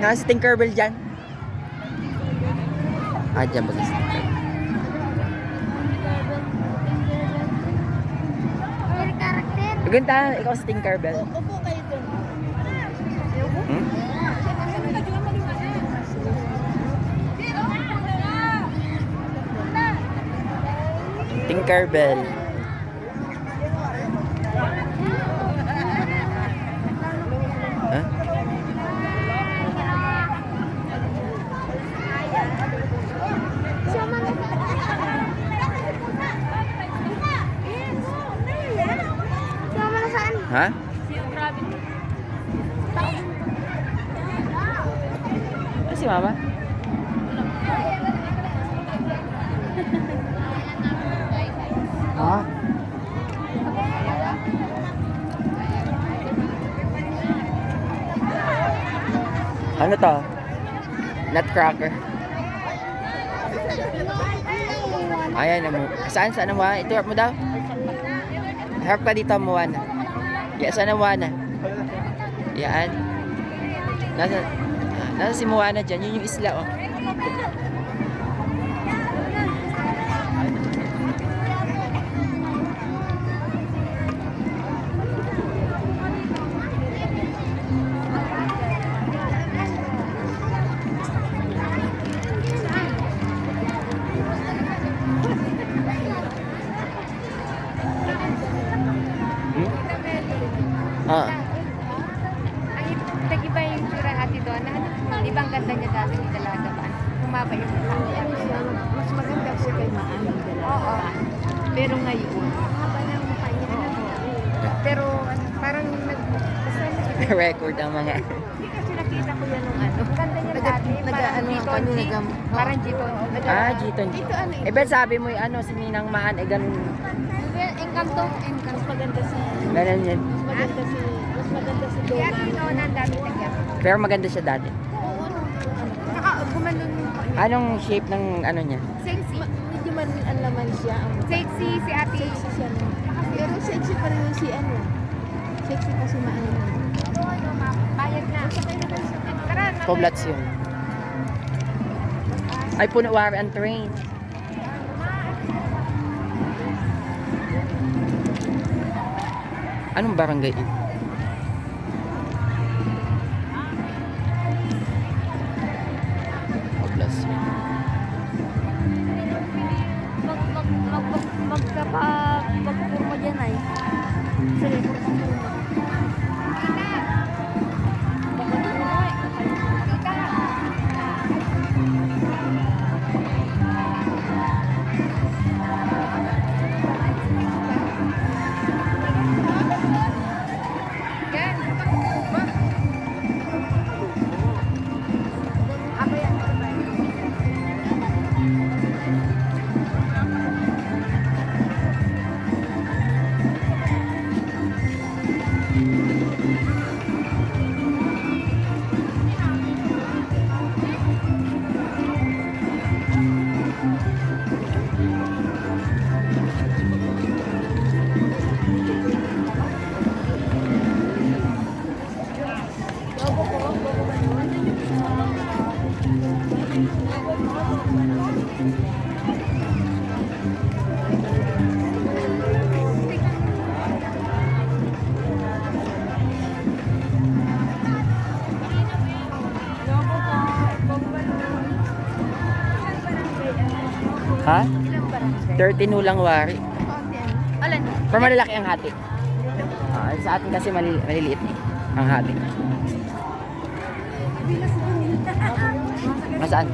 Nasa Tinkerbell dyan. Ah, dyan ba si Tinkerbell? May karakter. Ganda, ikaw si Tinkerbell. Upo kayo dun. Hmm? Tinkerbell. Huh? Sama na saan? Ha? Ano si Mama? Ha? Ano to? Nutcracker. Ayan mo. Saan mo? Ito harap mo daw. Harap ka dito mo na. Saan ang Moana? Yan. Nasa si Moana dyan. Yun yung isla, oh. Ah. Ang tag-iba yung tsura natin doon. Di ba ang ganda niya dati ni Dalaga ba? Humaba yung mukha niya. Mas maganda siya kay Maan. Oo. Pero ngayon, Haba na ang mukha niya. Pero parang Record ang mga... hindi kasi nakita ko yan nung ano. ganda niya dati. Parang G-Tonji. Parang G-Tonji. Ah, Giton. Ito ano Eh, bet sabi mo yung ano, si Ninang Maan, eh, ganun. Encanto. mas maganda si Ganun yun. mas maganda si Si Ate Dona. Nona ang dami nagyan. Pero maganda siya dati. Oo, ano. Saka gumanon yung mukha niya. Anong shape ng ano niya? Sexy. Medyo man naman siya. Sexy si Ate. Sexy siya no. Pero sexy pa rin si ano. Sexy pa si Maan. Bayad na. Tara. Poblacion. Ay, Puno-Wari ang train. Anong barangay ito? Poblacion. Magpapurma dyan ay. Sige, purma. Ha? Ilang barangay? 13 Ulang Wari. Alan? Pero malalaki ang hati. Sa atin kasi maliliit ang hati. Masaan?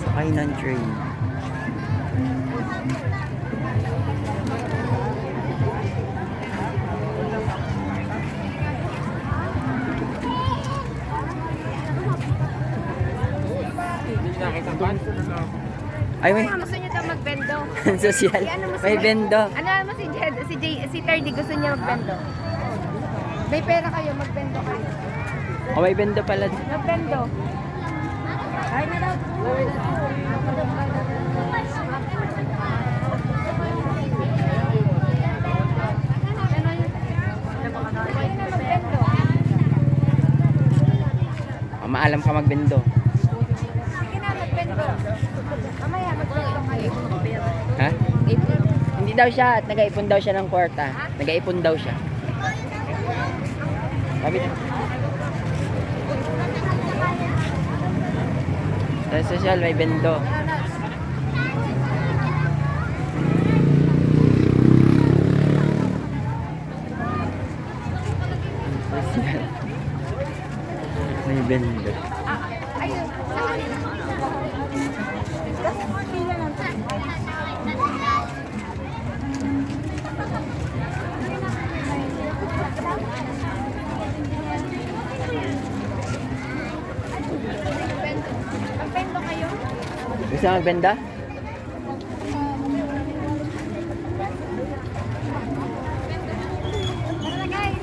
Sakay ng train. Ay, may Gusto niyo daw magbendo? social. May bendo. Ano mo si Jed, si Terdy gusto niya magbendo? May pera kayo, magbendo kayo. O may bendo pala. Nabendo. Ay na daw. O, maalam ka magbendo. Sige na, magbendo. Mamaya, magbendo kayo. Ha? Hindi daw siya at nag-aipon daw siya ng kwarta. Nag-aipon daw siya. Sabi na. Sa social may bendo. Social. May bendo. Ayun. Magbendo kayo. Gusto mo magbenda? Tara na guys.